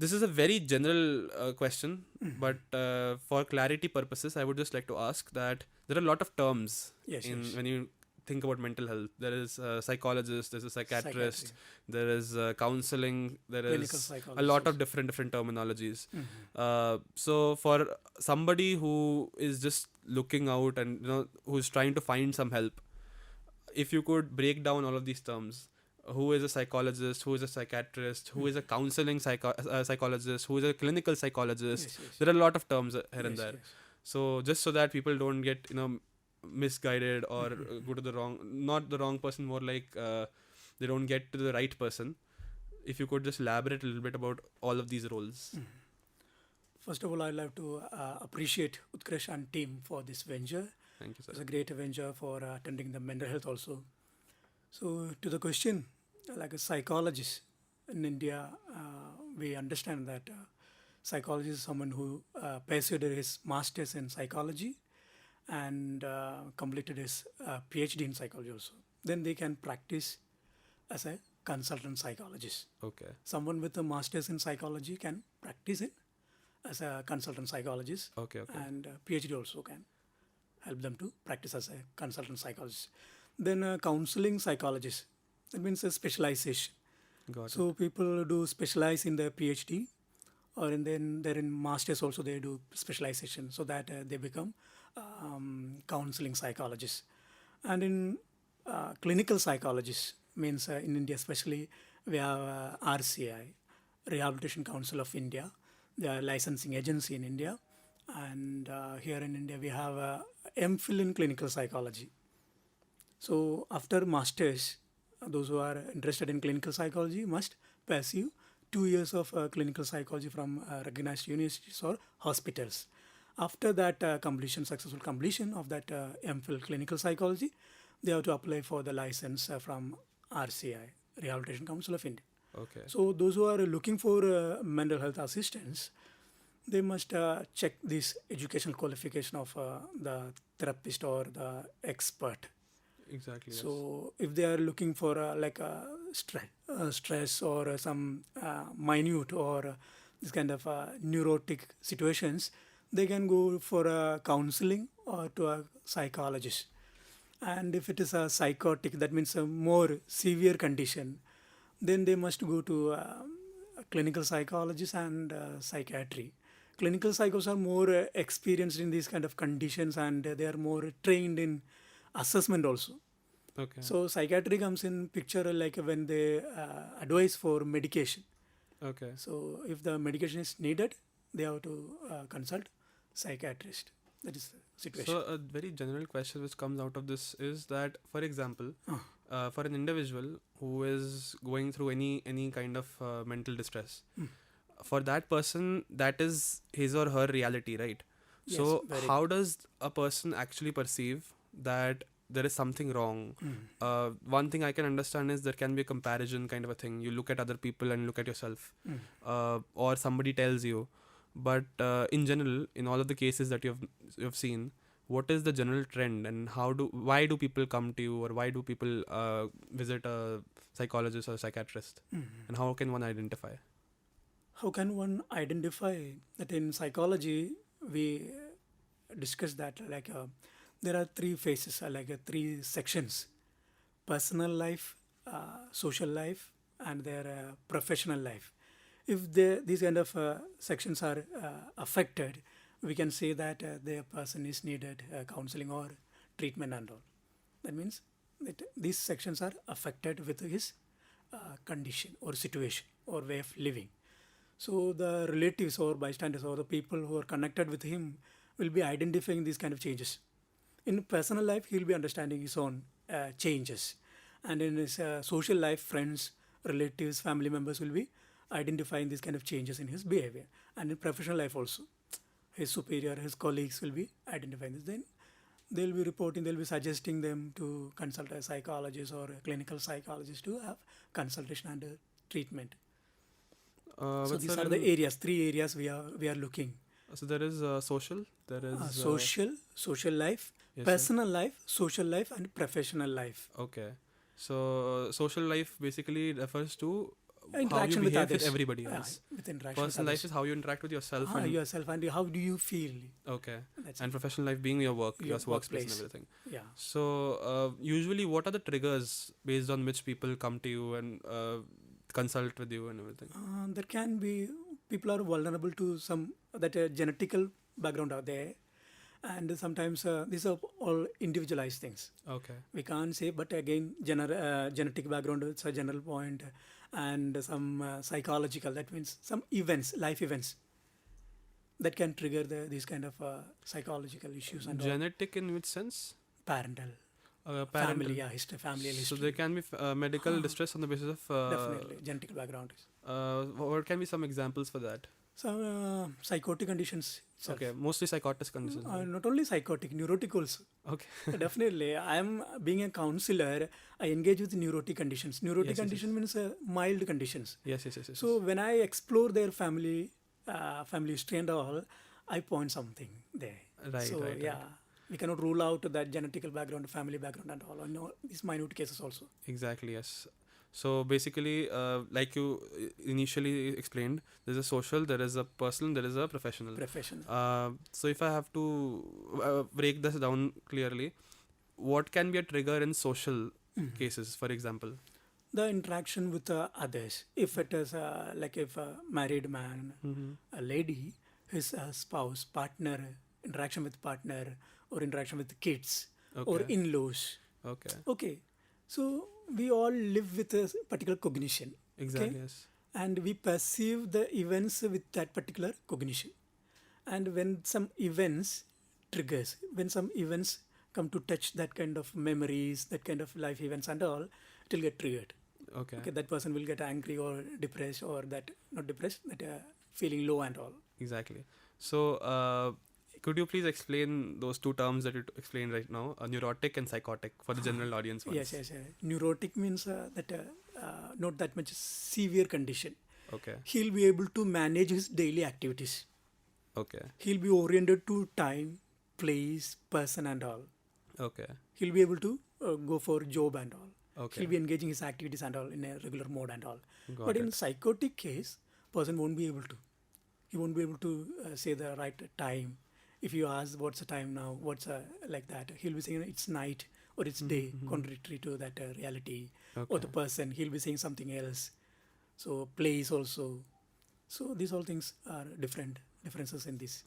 This is a very general question, but for clarity purposes, I would just like to ask that there are a lot of terms Yes, yes. when you think about mental health. There is a psychologist, there's a Psychiatry, psychiatrist, there is counseling, there clinical is a psychologist lot also. of different terminologies. Mm-hmm. So for somebody who is just looking out and who's trying to find some help, if you could break down all of these terms, who is a psychologist, who is a psychiatrist, who is a counseling psychologist, who is a clinical psychologist. Yes, yes. There are a lot of terms here and Yes, there. yes. So just so that people don't get misguided or go to the wrong, not the wrong person, more like they don't get to the right person. If you could just elaborate a little bit about all of these roles. First of all, I'd like to appreciate Utkarsh and team for this venture. Thank you, sir. It's a great venture for attending the mental health also. So to the question, like a psychologist in India, we understand that psychologist is someone who pursued his master's in psychology and completed his PhD in psychology also. Then they can practice as a consultant psychologist. Okay. Someone with a master's in psychology can practice it as a consultant psychologist, Okay. and PhD also can help them to practice as a consultant psychologist. Then counseling psychologist, that means a specialization. Got it. So people do specialize in their PhD, or then they're in masters also they do specialization, so that they become counseling psychologists. And in clinical psychologists, means in India especially, we have RCI, Rehabilitation Council of India, the licensing agency in India. And here in India we have a MPhil in clinical psychology. So after masters, those who are interested in clinical psychology must pursue 2 years of clinical psychology from recognized universities or hospitals. After that successful completion of that MPhil clinical psychology, they have to apply for the license from RCI, Rehabilitation Council of India. Okay. So those who are looking for mental health assistance, they must check this educational qualification of the therapist or the expert. Exactly. Yes. So if they are looking for like a stress or some minute or this kind of neurotic situations, they can go for a counseling or to a psychologist. And if it is a psychotic, that means a more severe condition, then they must go to a clinical psychologist and psychiatry. Clinical psychos are more experienced in these kind of conditions, and they are more trained in assessment also. Okay. So psychiatry comes in picture like when they advise for medication. Okay. So if the medication is needed, they have to consult psychiatrist. That is the situation. So a very general question which comes out of this is that, for example, for an individual who is going through any kind of mental distress, for that person, that is his or her reality, right? Yes, So very how does a person actually perceive that there is something wrong? One thing I can understand is there can be a comparison kind of a thing. You look at other people and look at yourself, or somebody tells you. But in general, in all of the cases that you've seen, what is the general trend, and why do people come to you, or why do people visit a psychologist or a psychiatrist, and how can one identify? How can one identify that? In psychology, we discuss that like there are 3 phases, like 3 sections: personal life, social life, and their professional life. If these kind of sections are affected, we can say that the person is needed counseling or treatment and all. That means that these sections are affected with his condition or situation or way of living. So the relatives or bystanders or the people who are connected with him will be identifying these kind of changes. In personal life, he'll be understanding his own changes, and in his social life, friends, relatives, family members will be identifying these kind of changes in his behavior. And in professional life also, his superior, his colleagues will be identifying this. Then they'll be reporting, they'll be suggesting them to consult a psychologist or a clinical psychologist to have consultation and treatment. So these are the areas, 3 areas we are looking. So there is social, there is social life, yes, personal life, social life, and professional life. Okay. So social life basically refers to how you Interaction with behave with others. everybody else. With interaction Personal with life is how you interact with yourself. others. And Yourself and how do you feel? okay. That's And it. professional life being your work, Your your workspace and workplace. everything. Yeah. So usually, what are the triggers based on which people come to you and consult with you and everything? There can be people are vulnerable to some that genetical background out there, and sometimes these are all individualized things. Okay. We can't say, but again, genetic background is a general point, and some psychological. That means some events, life events, that can trigger these kind of psychological issues and all. Genetic in which sense? Parental. Parental. Family, yeah, history, familial history. So there can be medical distress on the basis of Definitely, genetic background. what can be some examples for that? Some psychotic conditions. Itself. Okay, mostly psychotic conditions. Not only psychotic, neurotic also. Okay. Definitely, I am being a counselor. I engage with neurotic conditions. Neurotic Yes, yes, condition means mild conditions. Yes, yes, yes, yes. So when I explore their family history and all, I point something there. Right, So right, yeah, we cannot rule out that genetical background, family background and all. I know these minute cases also. Exactly, yes. So basically, like you initially explained, there's a social, there is a personal, there is a professional. So if I have to break this down clearly, what can be a trigger in social cases, for example? The interaction with others. If it is like if a married man, a lady, his spouse, partner, interaction with partner, or interaction with kids, or in-laws. Okay. Okay. So we all live with a particular cognition. Exactly, Okay? yes. And we perceive the events with that particular cognition. And when some events triggers, when some events come to touch that kind of memories, that kind of life events and all, it will get triggered. Okay. That person will get angry or depressed, or that, not depressed, that feeling low and all. Exactly. So could you please explain those two terms that you explained right now, neurotic and psychotic, for the general audience once? Yes. Neurotic means that not that much severe condition. Okay. He'll be able to manage his daily activities. Okay. He'll be oriented to time, place, person and all. Okay. He'll be able to go for job and all. Okay. He'll be engaging his activities and all in a regular mode and all. Got But it. in psychotic case, person won't be able to. He won't be able to say the right time. If you ask what's the time now, what's like that, he'll be saying it's night or it's day, contrary to that reality. Or the person, he'll be saying something else. So place also. So these all things are differences in this.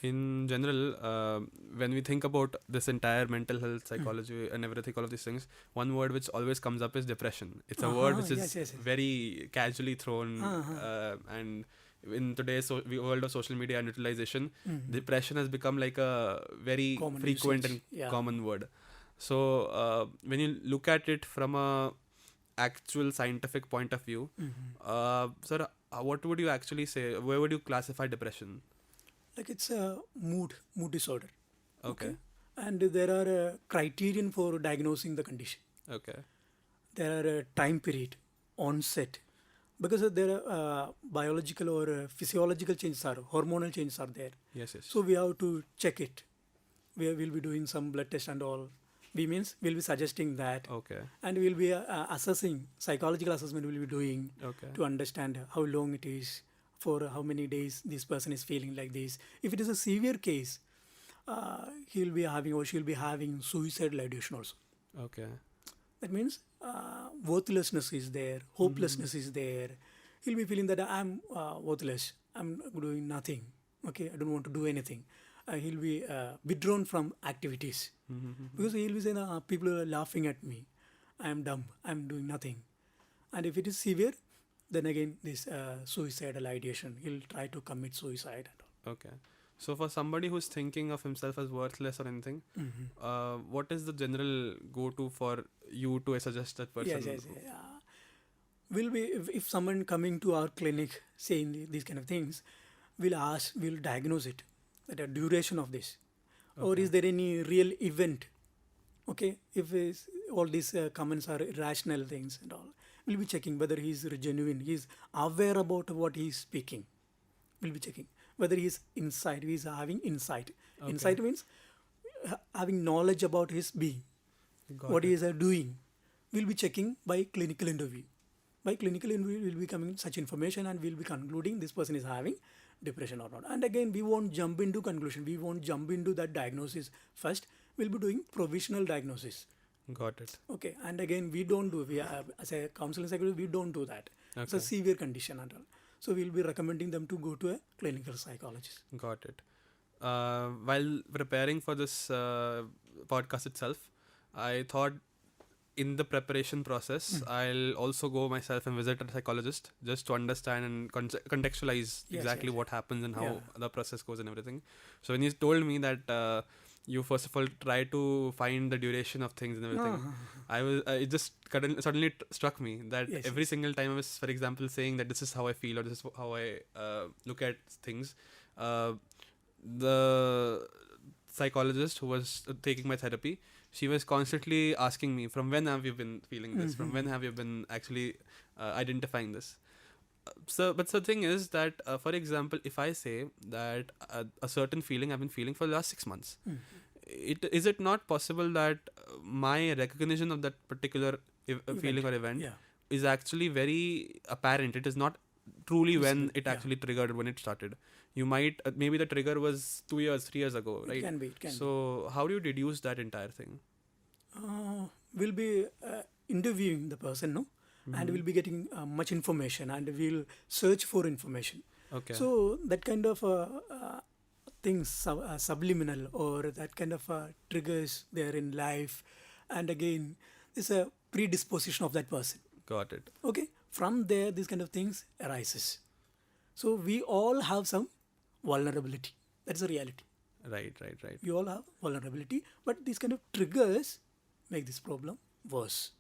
In general, when we think about this entire mental health, psychology and everything, all of these things, one word which always comes up is depression. It's a word which is very casually thrown and in today's world of social media and utilization, depression has become like a very common frequent usage. and common word. So when you look at it from a actual scientific point of view, sir, what would you actually say? Where would you classify depression? Like it's a mood disorder. Okay. And there are criterion for diagnosing the condition. Okay. There are a time period, onset, because there are biological or physiological changes are, hormonal changes are there. Yes. So we have to check it. We will be doing some blood test and all. We'll be suggesting that. Okay. And we'll be assessing, psychological assessment we'll be doing to understand how long it is, for how many days this person is feeling like this. If it is a severe case, he'll be having or she'll be having suicidal ideation also. Okay. That means worthlessness is there, hopelessness is there. He'll be feeling that I'm worthless, I'm doing nothing. Okay, I don't want to do anything. He'll be withdrawn from activities because he'll be saying, people are laughing at me. I'm dumb, I'm doing nothing. And if it is severe, then again this suicidal ideation, he'll try to commit suicide. Okay. So for somebody who's thinking of himself as worthless or anything, what is the general go-to for you to suggest that person? Yes. Will be if someone coming to our clinic saying these kind of things, we'll diagnose it, the duration of this, or is there any real event? Okay, if all these comments are irrational things and all, we'll be checking whether he's genuine, he's aware about what he's speaking. We'll be checking whether he's having insight. Okay. Insight means having knowledge about his being, what he is doing. We'll be checking by clinical interview. By clinically, we will be coming such information and we'll be concluding this person is having depression or not. And again, we won't jump into conclusion. We won't jump into that diagnosis first. We'll be doing provisional diagnosis. Got it. Okay. And again, we don't do, as a counseling psychologist, we don't do that. It's a severe condition and all. So we'll be recommending them to go to a clinical psychologist. Got it. While preparing for this podcast itself, I thought in the preparation process, I'll also go myself and visit a psychologist just to understand and contextualize exactly what happens and how the process goes and everything. So when you told me that you first of all try to find the duration of things and everything, it just suddenly struck me that every single time I was, for example, saying that this is how I feel or this is how I look at things, the psychologist who was taking my therapy, she was constantly asking me, from when have you been feeling this? From when have you been actually identifying this? But the thing is that, for example, if I say that a certain feeling I've been feeling for the last 6 months, is it not possible that my recognition of that particular feeling or event is actually very apparent? It is not truly when it actually triggered, when it started. You might, maybe the trigger was 2 years, 3 years ago, right? It can be. So how do you deduce that entire thing? We'll be interviewing the person, no? And we'll be getting much information and we'll search for information. Okay. So that kind of things, subliminal or that kind of triggers there in life. And again, it's a predisposition of that person. Got it. Okay. From there, these kind of things arises. So we all have some vulnerability. That's the reality. Right. We all have vulnerability, but these kind of triggers make this problem worse.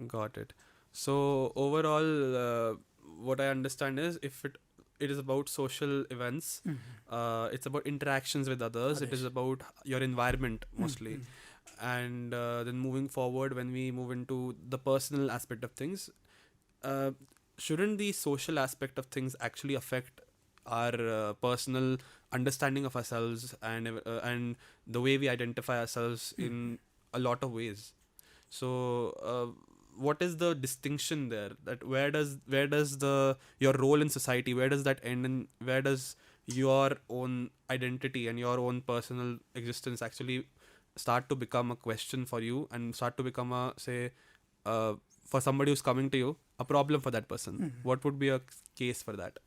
Got it. So overall, what I understand is, if it is about social events, it's about interactions with others. It is about your environment mostly. And then moving forward, when we move into the personal aspect of things, shouldn't the social aspect of things actually affect our personal understanding of ourselves and the way we identify ourselves in a lot of ways? So what is the distinction there? That where does your role in society, where does that end, and where does your own identity and your own personal existence actually start to become a question for you and start to become a, say, for somebody who's coming to you, a problem for that person? What would be a case for that?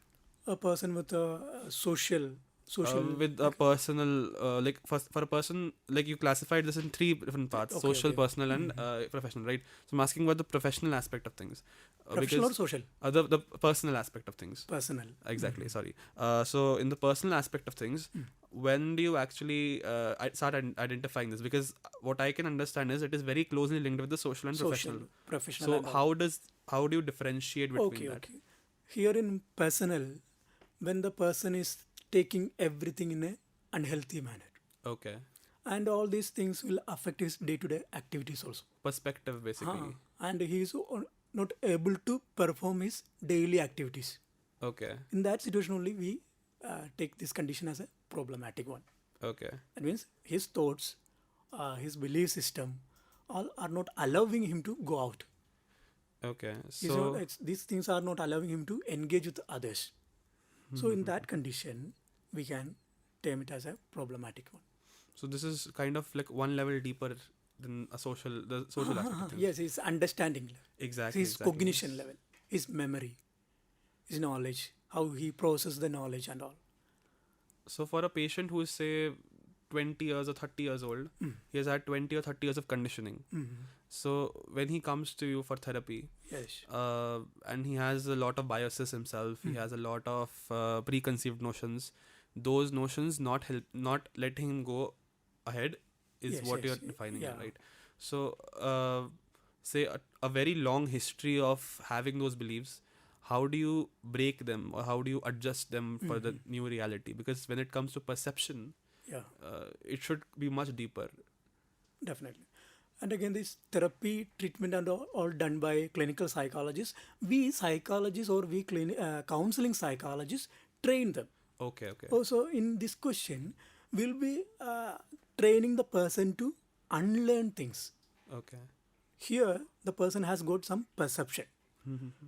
A person with a social with a personal, like for a person, like you classified this in 3 different parts: social, personal, and professional, right? So I'm asking about the professional aspect of things. Professional or social? The personal aspect of things. Personal. Exactly. Sorry. So in the personal aspect of things, when do you actually start identifying this? Because what I can understand is it is very closely linked with the social and professional. So how do you differentiate between that? Okay. Here in personal, when the person is taking everything in an unhealthy manner. Okay. And all these things will affect his day-to-day activities also. Perspective, basically. And he is not able to perform his daily activities. Okay. In that situation only, we take this condition as a problematic one. Okay. That means his thoughts, his belief system, all are not allowing him to go out. Okay. So these things are not allowing him to engage with others. So in that condition, we can term it as a problematic one. So this is kind of like one level deeper than the social aspect of things. Yes, his understanding level. Exactly. His cognition level, his memory, his knowledge, how he processes the knowledge and all. So for a patient who is, say, 20 years or 30 years old, he has had 20 or 30 years of conditioning. So when he comes to you for therapy, and he has a lot of biases himself, he has a lot of preconceived notions. Those notions not letting him go ahead is what you're defining, right? So say a very long history of having those beliefs, how do you break them or how do you adjust them for the new reality? Because when it comes to perception, it should be much deeper. Definitely. And again, this therapy, treatment and all done by clinical psychologists. We psychologists or we counseling psychologists train them. Okay. Also, in this question, we'll be training the person to unlearn things. Okay. Here, the person has got some perception.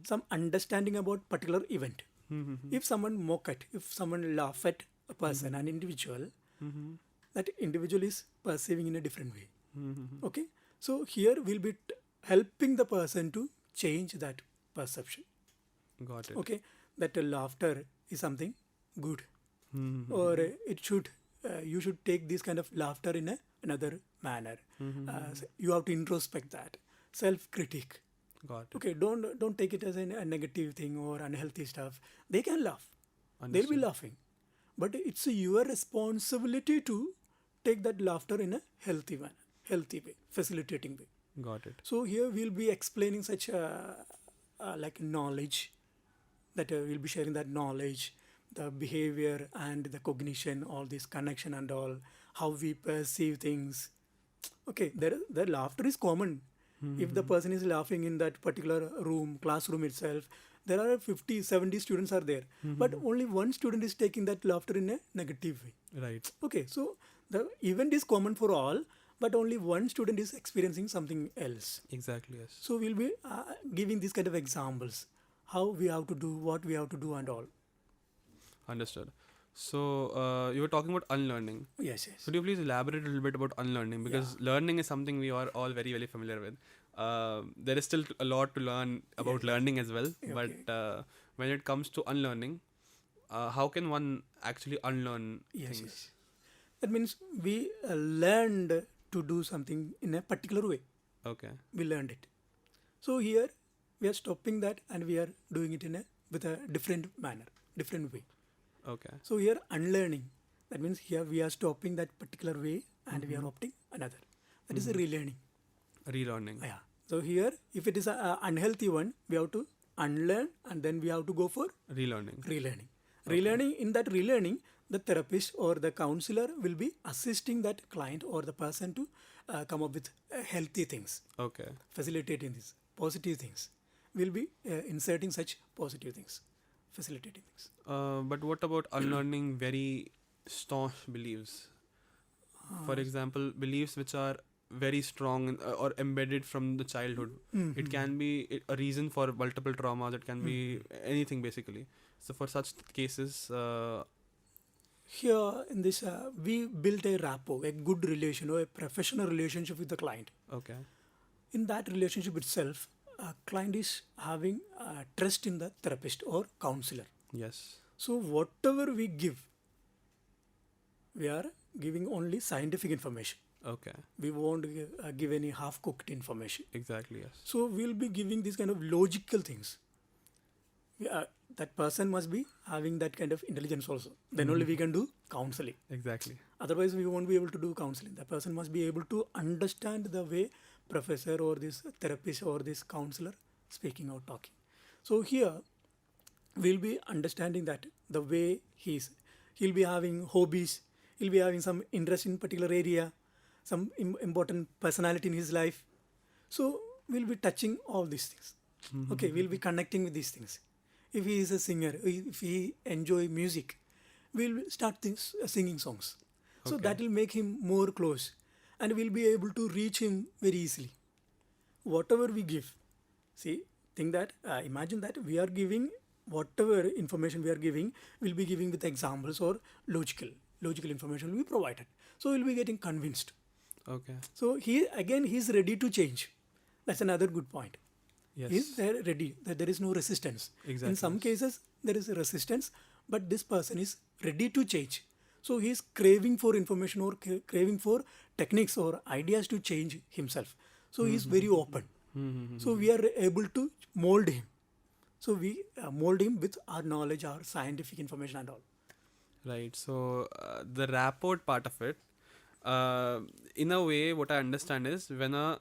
some understanding about particular event. If someone mock at, if someone laugh at a person, an individual, that individual is perceiving in a different way. Okay, so here we'll be helping the person to change that perception. Got it. Okay, that laughter is something good, or it should you should take this kind of laughter in another manner. So you have to introspect that, self-critique. Got it. Okay, don't take it as a negative thing or unhealthy stuff. They can laugh, they'll be Understood. laughing, but it's your responsibility to take that laughter in a healthy manner, healthy way, facilitating way. Got it. So here we'll be explaining such like knowledge, that we'll be sharing that knowledge, the behavior and the cognition, all this connection and all, how we perceive things. Okay, the laughter is common. If the person is laughing in that particular room, classroom itself, there are 50, 70 students are there, but only one student is taking that laughter in a negative way. Right. Okay, so the event is common for all, but only one student is experiencing something else. Exactly. Yes. So we'll be giving these kind of examples, how we have to do, what we have to do and all. Understood. So you were talking about unlearning. Yes, yes. Could you please elaborate a little bit about unlearning? Because learning is something we are all very, very familiar with. There is still a lot to learn about learning as well. Okay. But when it comes to unlearning, how can one actually unlearn Yes, things? yes. That means we learned to do something in a particular way. Okay. We learned it. So here we are stopping that and we are doing it with a different manner, different way. Okay. So here unlearning, that means here we are stopping that particular way and we are opting another. That is a relearning. Relearning. Yeah. So here, if it is an unhealthy one, we have to unlearn and then we have to go for Relearning. relearning. Relearning, in that relearning, the therapist or the counselor will be assisting that client or the person to come up with healthy things, Okay. facilitating these positive things. We'll be inserting such positive things, facilitating things. But what about unlearning very staunch beliefs? For example, beliefs which are very strong or embedded from the childhood. It can be a reason for multiple traumas. It can be anything basically. So for such cases, Here in this, we built a rapport, a good relation or a professional relationship with the client. okay. In that relationship itself, a client is having trust in the therapist or counselor. Yes. So whatever we give, we are giving only scientific information. Okay. We won't give any half-cooked information. Exactly. Yes. So we'll be giving these kind of logical things. That person must be having that kind of intelligence also. Then only we can do counseling. Exactly. Otherwise, we won't be able to do counseling. The person must be able to understand the way professor or this therapist or this counselor speaking or talking. So here, we'll be understanding that the way he'll be having hobbies, he'll be having some interest in particular area, some important personality in his life. So we'll be touching all these things. Okay, we'll be connecting with these things. If he is a singer, if he enjoy music, we'll start singing songs. So Okay. that will make him more close and we'll be able to reach him very easily. Whatever we give, see, think that, imagine that we are giving whatever information we are giving, we'll be giving with examples or logical information will be provided. So we'll be getting convinced. Okay. So he's ready to change. That's another good point. Yes. He's there ready, that there is no resistance. Exactly. In some cases, there is a resistance, but this person is ready to change. So he's craving for information or craving for techniques or ideas to change himself. So he's very open. So we are able to mold him. So we mold him with our knowledge, our scientific information and all. Right. So the rapport part of it, in a way, what I understand is when a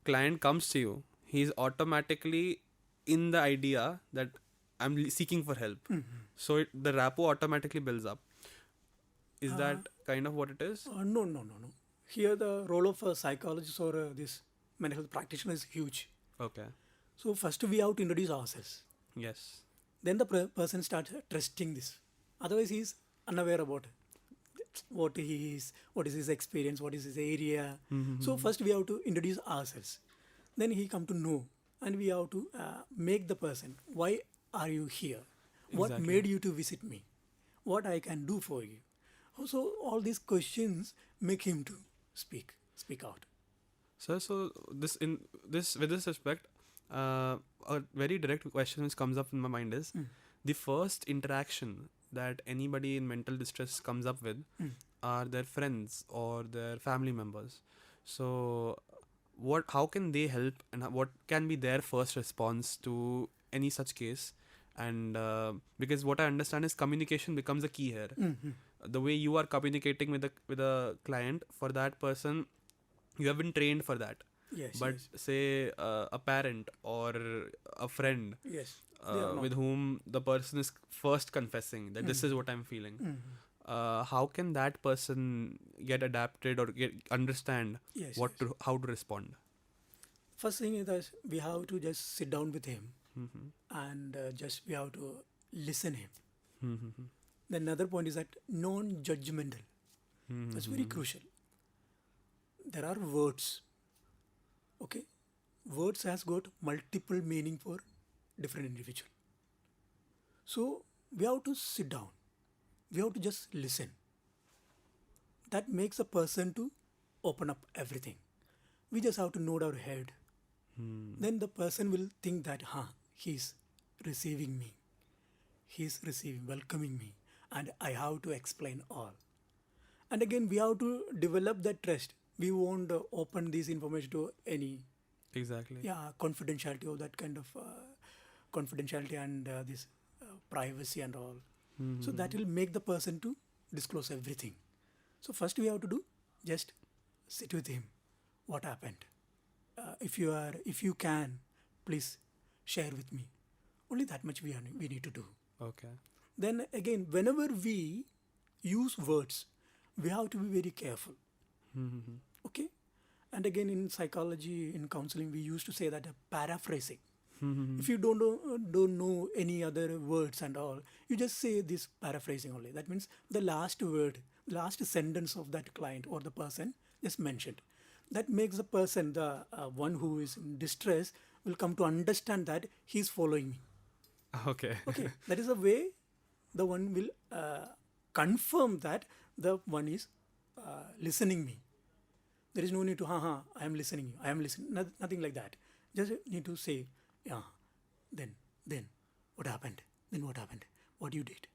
client comes to you, he's automatically in the idea that I'm seeking for help. So the rapport automatically builds up. Is that kind of what it is? No. Here the role of a psychologist or this mental health practitioner is huge. Okay. So first we have to introduce ourselves. Yes. Then the person starts trusting this. Otherwise he is unaware about what he is, what is his experience, what is his area. So first we have to introduce ourselves. Then he come to know and we have to make the person, why are you here? What Exactly. made you to visit me? What I can do for you? So all these questions make him to speak out. So this in this with this respect, a very direct question which comes up in my mind is the first interaction that anybody in mental distress comes up with are their friends or their family members. So how can they help, and what can be their first response to any such case? And because what I understand is communication becomes a key here. The way you are communicating with a client, for that person, you have been trained for that. Yes. But yes. say a parent or a friend Yes. They are not. with whom the person is first confessing that this is what I'm feeling, how can that person get adapted or understand Yes. what yes. how to respond? First thing is that we have to just sit down with him Mm-hmm. and just we have to listen him. Mm-hmm. The another point is that non-judgmental. Mm-hmm. That's very crucial. There are words. Okay, words has got multiple meaning for different individual. So we have to sit down. We have to just listen. That makes a person to open up everything. We just have to nod our head. Then the person will think that, he's receiving me. He's receiving, welcoming me. And I have to explain all. And again, we have to develop that trust. We won't open this information to any Exactly. confidentiality or that kind of confidentiality and this privacy and all. So that will make the person to disclose everything. So first we have to do just sit with him. What happened? If you can, please share with me. Only that much we need to do. Okay. Then again, whenever we use words, we have to be very careful. Mm-hmm. Okay? And again, in psychology, in counseling, we used to say that paraphrasing. Mm-hmm. If you don't know any other words and all, you just say this paraphrasing only. That means the last word, last sentence of that client or the person just mentioned. That makes the person, the one who is in distress, will come to understand that he's following me. Okay. Okay, that is the way the one will confirm that the one is listening me. There is no need to, I am listening you, I am listening, nothing like that. Just need to say, then, what happened? Then what happened? What you did?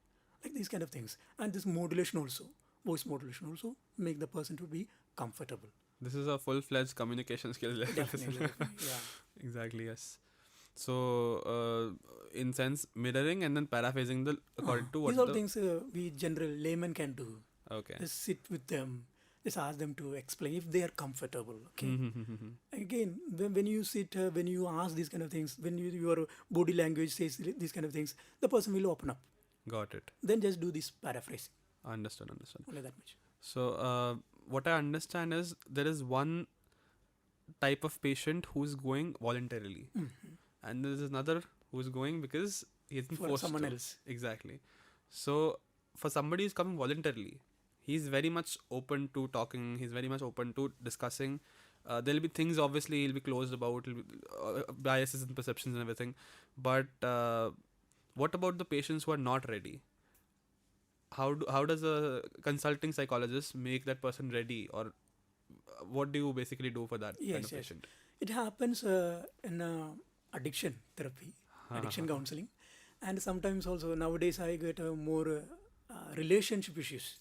Like these kind of things. And this modulation also, voice modulation also, make the person to be comfortable. This is a full-fledged communication skill. Definitely, yeah. Exactly, yes. So, in sense, mirroring and then paraphrasing according to what These all things we general layman can do. Okay. Just sit with them. Just ask them to explain if they are comfortable. Okay. Again, when you sit, when you ask these kind of things, when your body language says these kind of things, the person will open up. Got it. Then just do this paraphrasing. Understood. Only that much. So, what I understand is there is one type of patient who's going voluntarily, and there is another who's going because he's been For forced someone to. else. Exactly. So, for somebody who's coming voluntarily, he's very much open to talking. He's very much open to discussing. There'll be things obviously he'll be closed about, biases and perceptions and everything. But what about the patients who are not ready? How does a consulting psychologist make that person ready, or what do you basically do for that kind of patient? It happens in addiction therapy, addiction counseling, and sometimes also nowadays I get more relationship issues.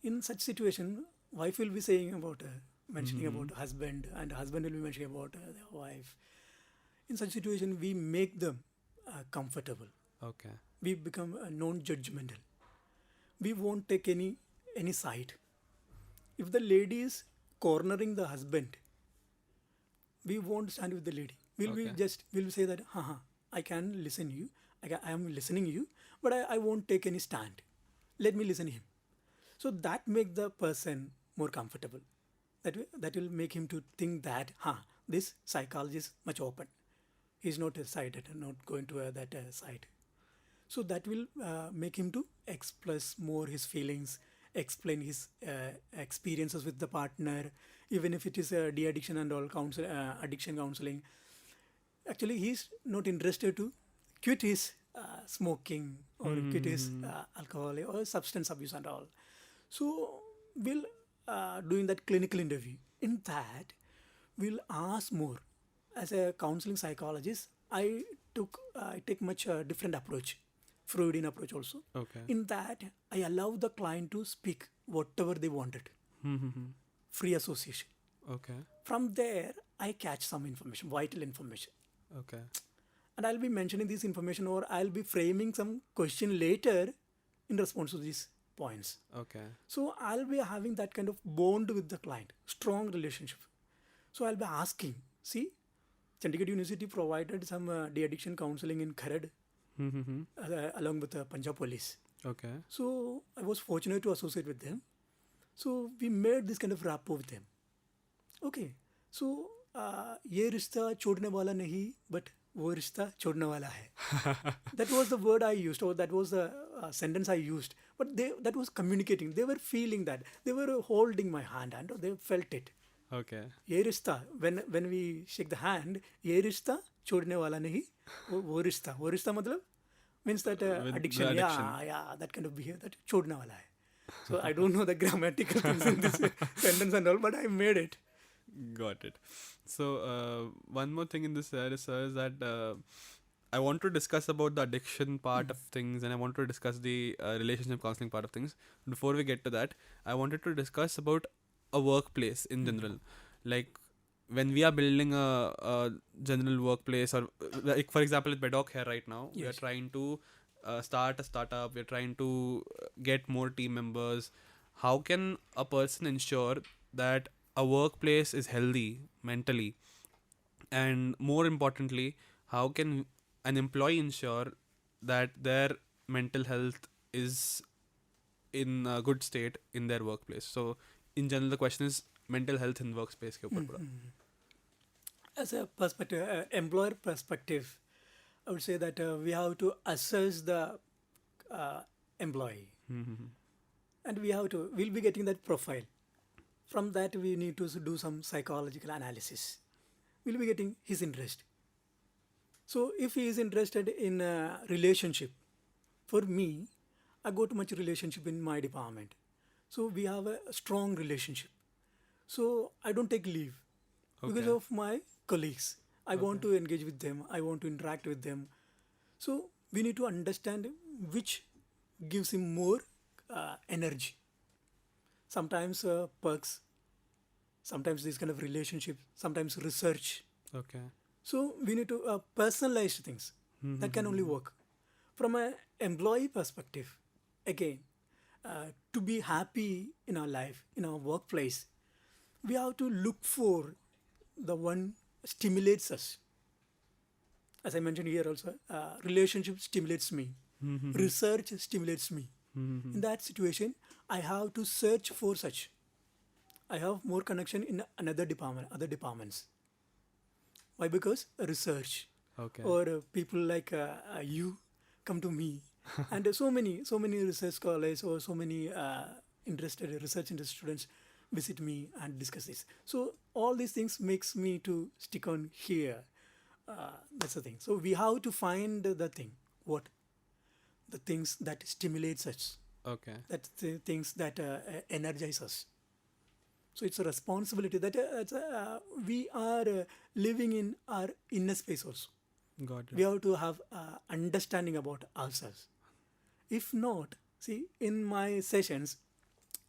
In such situation, wife will be saying about mentioning about husband, and husband will be mentioning about their wife. In such situation, we make them comfortable. Okay. We become non-judgmental. We won't take any side. If the lady is cornering the husband, we won't stand with the lady. We'll say that, I can listen you. I am listening you, but I won't take any stand. Let me listen him. So that makes the person more comfortable. That will make him to think that, this psychologist is much open. He's not sided, not going to that side. So that will make him to express more his feelings, explain his experiences with the partner, even if it is de-addiction and all addiction counseling. actually he's not interested to quit his smoking or quit his alcohol or substance abuse and all. So we'll doing that clinical interview. In that, we'll ask more. As a counseling psychologist, I take much different approach, Freudian approach also. Okay. In that, I allow the client to speak whatever they wanted, free association. Okay. From there, I catch some information, vital information. Okay. And I'll be mentioning this information, or I'll be framing some question later in response to these points. Okay. So I'll be having that kind of bond with the client, strong relationship. So I'll be asking, see, Chandigarh University provided some de-addiction counseling in Kharad along with the Punjab police. Okay. So I was fortunate to associate with them. So we made this kind of rapport with them. Okay. So ये रिश्ता छोड़ने वाला नहीं, but वो रिश्ता छोड़ने वाला है. That was the word I used, or that was the sentence I used. But that was communicating. They were feeling that. They were holding my hand and they felt it. Okay. ये रिश्ता, when we shake the hand, ये रिश्ता छोड़ने वाला नहीं, वो रिश्ता मतलब means that addiction. addiction. Yeah, that kind of behavior, that छोड़ने वाला है. So I don't know the grammatical things in this sentence and all, but I made it. Got it. So one more thing in this area, sir, is that I want to discuss about the addiction part of things, and I want to discuss the relationship counseling part of things. Before we get to that, I wanted to discuss about a workplace in general. Like when we are building a general workplace, or like for example, at Medoc here right now, we are trying to start a startup. We're trying to get more team members. How can a person ensure that a workplace is healthy mentally, and more importantly, how can an employee ensure that their mental health is in a good state in their workplace? So in general, the question is mental health in workspace ke upar pura. As a perspective, employer perspective, I would say that we have to assess the employee, and we'll be getting that profile. From that, we need to do some psychological analysis. We'll be getting his interest. So if he is interested in a relationship, for me, I got much relationship in my department. So we have a strong relationship. So I don't take leave because of my colleagues. I want to engage with them. I want to interact with them. So we need to understand which gives him more energy. Sometimes perks, sometimes this kind of relationship, sometimes research. Okay. So we need to personalize things. That can only work. From an employee perspective, again, to be happy in our life, in our workplace, we have to look for the one stimulates us. As I mentioned here also, relationship stimulates me. Research stimulates me. In that situation, I have to search for such. I have more connection in another department, other departments. Why? Because research. Okay. Or people like you come to me, and so many research scholars or so many research interested students visit me and discuss this. So all these things makes me to stick on here. That's the thing. So we have to find the thing. What? The things that stimulates us. Okay. That's the things that energize us. So it's a responsibility that we are living in our inner space also. Got it. We have to have understanding about ourselves. If not, see, in my sessions,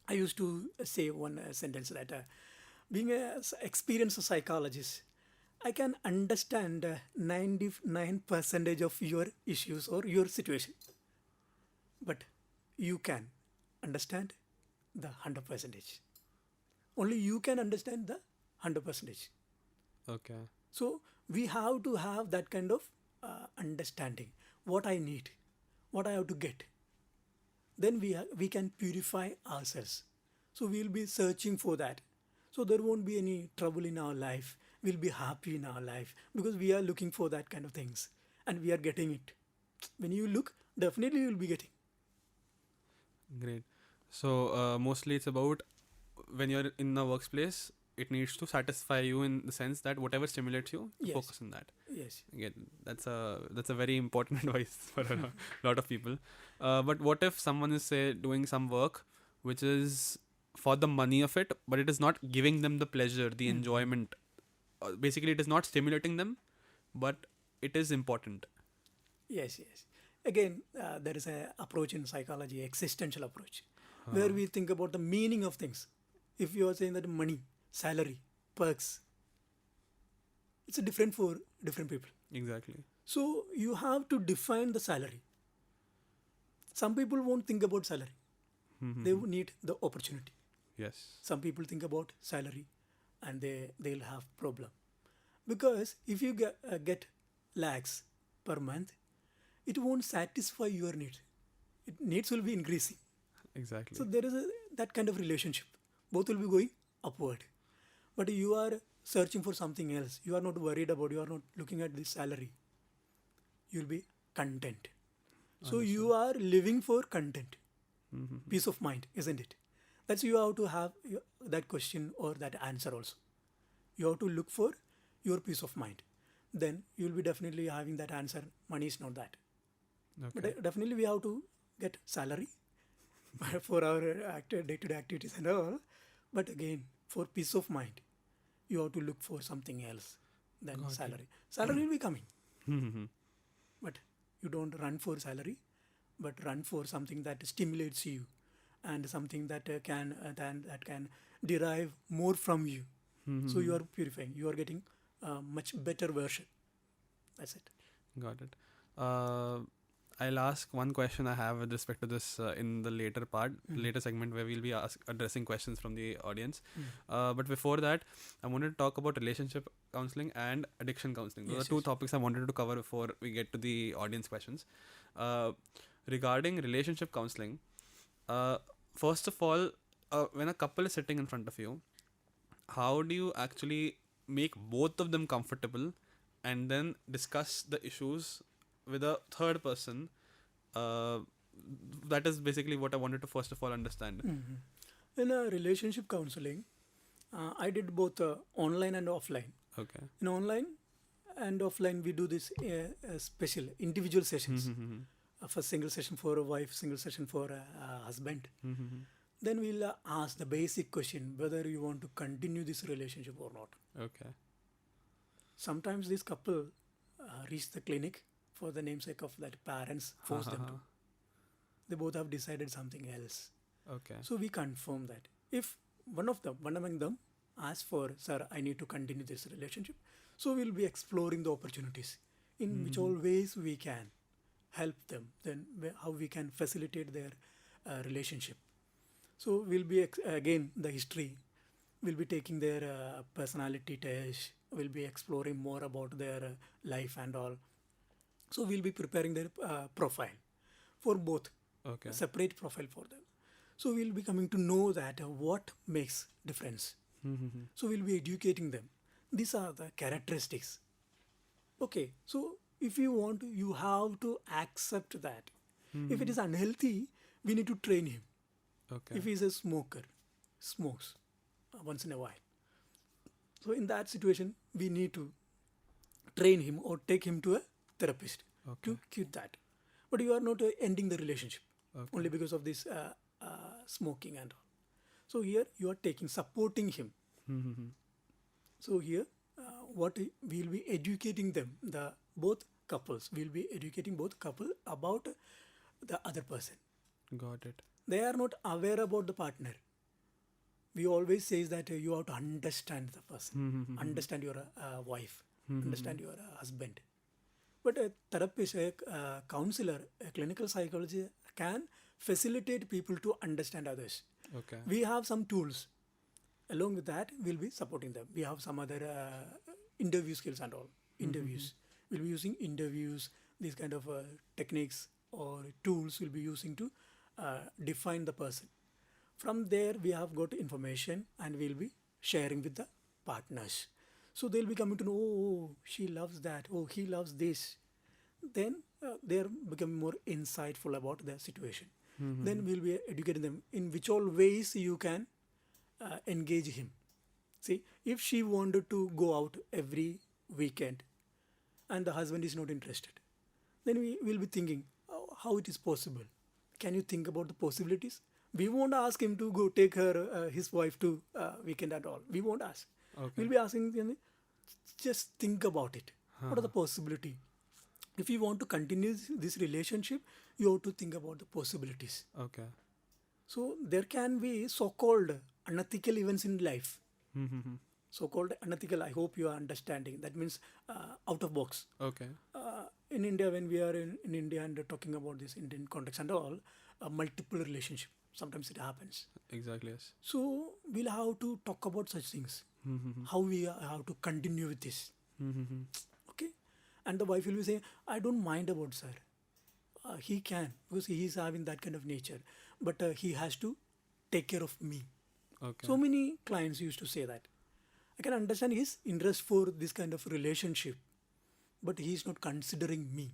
I used to say one sentence that being an experienced psychologist, I can understand 99% of your issues or your situation. But you can understand the 100%. Only you can understand the 100%. Okay. So we have to have that kind of understanding. What I need, what I have to get. Then we can purify ourselves. So we'll be searching for that. So there won't be any trouble in our life. We'll be happy in our life because we are looking for that kind of things. And we are getting it. When you look, definitely you'll be getting. Great. So mostly it's about when you're in a workplace, it needs to satisfy you in the sense that whatever stimulates you, Yes. focus on that. Yes. Again, that's a very important advice for a lot of people. But what if someone is, say, doing some work which is for the money of it, but it is not giving them the pleasure, the enjoyment. Basically, it is not stimulating them, but it is important. Yes. Again, there is a approach in psychology, existential approach, where we think about the meaning of things. If you are saying that money, salary, perks, it's different for different people. Exactly. So you have to define the salary. Some people won't think about salary. They need the opportunity. Yes. Some people think about salary and they'll have problem. Because if you get lakhs per month, it won't satisfy your needs. Needs will be increasing. Exactly. So there is that kind of relationship. Both will be going upward. But you are searching for something else. You are not worried about, you are not looking at the salary. You will be content. So you are living for content. Peace of mind, isn't it? That's you have to have that question or that answer also. You have to look for your peace of mind. Then you will be definitely having that answer. Money is not that. Okay. But definitely we have to get salary for our day-to-day activities and all. But again, for peace of mind, you have to look for something else than salary. Salary will be coming. But you don't run for salary, but run for something that stimulates you and something that can derive more from you. So you are purifying. You are getting a much better version. That's it. Got it. I'll ask one question I have with respect to this in the later segment where we'll be addressing questions from the audience. But before that, I wanted to talk about relationship counseling and addiction counseling. Those are two topics I wanted to cover before we get to the audience questions. Regarding relationship counseling, first of all, when a couple is sitting in front of you, how do you actually make both of them comfortable and then discuss the issues with a third person? That is basically what I wanted to first of all understand. In a relationship counseling, I did both online and offline. Okay. In online and offline, we do this special individual sessions. First single session for a wife, single session for a husband. Then we'll ask the basic question whether you want to continue this relationship or not. Okay. Sometimes this couple reach the clinic for the namesake of that parents force them to. They both have decided something else. Okay. So we confirm that. If one among them asks for, sir, I need to continue this relationship, so we'll be exploring the opportunities in which all ways we can help them, then how we can facilitate their relationship. So we'll be, again, the history, we'll be taking their personality test, we'll be exploring more about their life and all. So we'll be preparing their profile for both, a separate profile for them. So we'll be coming to know that what makes difference. So we'll be educating them. These are the characteristics. Okay, so if you want to, you have to accept that. If it is unhealthy, we need to train him. Okay. If he's a smoker, smokes once in a while. So in that situation, we need to train him or take him to a therapist to cure that. But you are not ending the relationship only because of this smoking and all. So here you are supporting him. So here what we'll be educating them, both couples, we'll be educating both couple about the other person. Got it. They are not aware about the partner. We always say that you have to understand the person, understand your wife, understand your husband. But a therapist, a counselor, a clinical psychologist can facilitate people to understand others. Okay. We have some tools. Along with that, we'll be supporting them. We have some other interview skills and all. Interviews. We'll be using interviews, these kind of techniques or tools we'll be using to define the person. From there, we have got information and we'll be sharing with the partners. So they'll be coming to know, oh, she loves that, oh, he loves this. Then they're becoming more insightful about the situation. Then we'll be educating them in which all ways you can engage him. See, if she wanted to go out every weekend and the husband is not interested, then we will be thinking, "Oh, how it is possible? Can you think about the possibilities?" We won't ask him to go take his wife to weekend at all. We won't ask. Okay. We'll be asking him, just think about it. What are the possibility? If you want to continue this relationship, you have to think about the possibilities. Okay. So there can be so-called unethical events in life. Mm-hmm. So-called unethical, I hope you are understanding. That means out of box. Okay. In India, when we are in India and talking about this Indian context and all, multiple relationship, sometimes it happens. Exactly, yes. So we'll have to talk about such things. Mm-hmm. How we have to continue with this. Mm-hmm. Okay? And the wife will be saying, I don't mind about sir. He can, because he is having that kind of nature. But he has to take care of me. Okay. So many clients used to say that. I can understand his interest for this kind of relationship, but he is not considering me.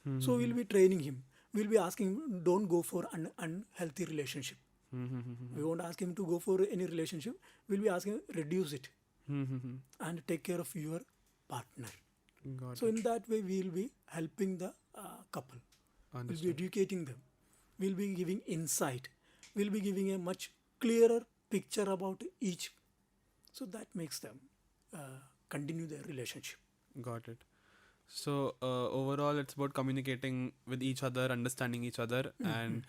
Mm-hmm. So we'll be training him. We'll be asking him, don't go for an unhealthy relationship. Mm-hmm. We won't ask him to go for any relationship. We'll be asking him, reduce it Mm-hmm. and take care of your partner. Got So it. in that way, we'll be helping the couple. We'll be Understood. educating them. We'll be giving insight. We'll be giving a much clearer picture about each. So that makes them continue their relationship. Got it. So overall, it's about communicating with each other, understanding each other, and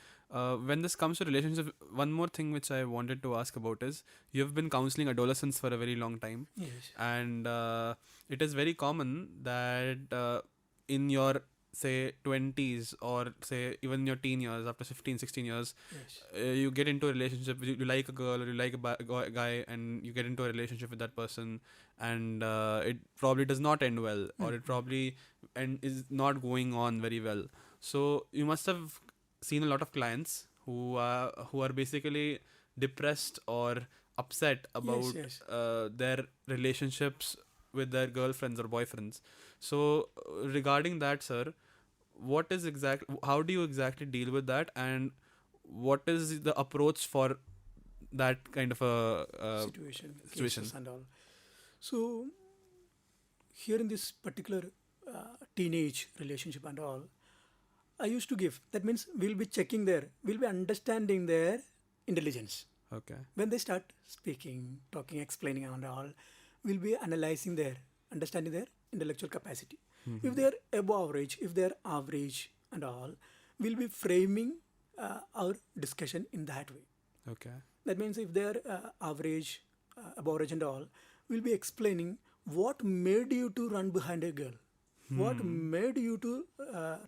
when this comes to relationships, one more thing which I wanted to ask about is you've been counseling adolescents for a very long time, Yes. and it is very common that in your say 20s or say even your teen years, after 15 16 years, Yes. you get into a relationship, you like a girl or you like a guy, and you get into a relationship with that person, and it probably does not end well, or it probably is not going on very well. So you must have seen a lot of clients who are basically depressed or upset about Yes. their relationships with their girlfriends or boyfriends. So regarding that, sir, how do you exactly deal with that, and what is the approach for that kind of a Situation, situation? cases and all. So here in this particular teenage relationship and all, I used to give. That means we'll be checking we'll be understanding their intelligence. Okay. When they start speaking, talking, explaining and all, we'll be analyzing understanding their intellectual capacity. Mm-hmm. If they're above average, if they're average and all, we'll be framing our discussion in that way. Okay. That means if they're average, above average and all, we'll be explaining what made you to run behind a girl, what made you to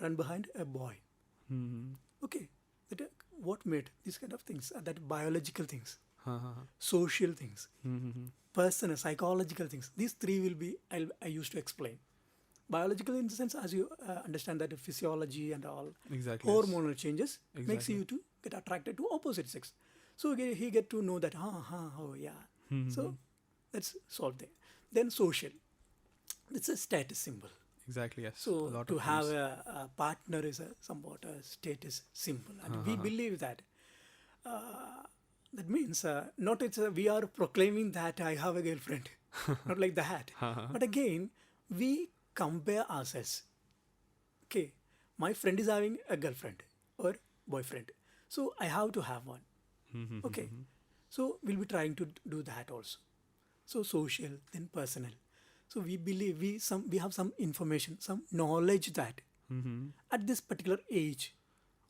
run behind a boy. Mm-hmm. Okay, what made these kind of things, that biological things, Ha-ha. social things, Mm-hmm. personal, psychological things. These three will be, I used to explain. Biological in the sense, as you understand that physiology and all, Exactly. Yes. hormonal changes makes Exactly. you to get attracted to opposite sex. So he get to know that, oh yeah. Mm-hmm. So that's solved there. Then social. It's a status symbol. Exactly. Yes. So A lot to of have things. a partner is somewhat a status symbol, and we believe that. That means not we are proclaiming that I have a girlfriend, not like that. But again, we compare ourselves. Okay, my friend is having a girlfriend or boyfriend, so I have to have one. Mm-hmm. Okay, so we'll be trying to do that also. So social, then personal. So we believe we have some information, some knowledge that Mm-hmm. at this particular age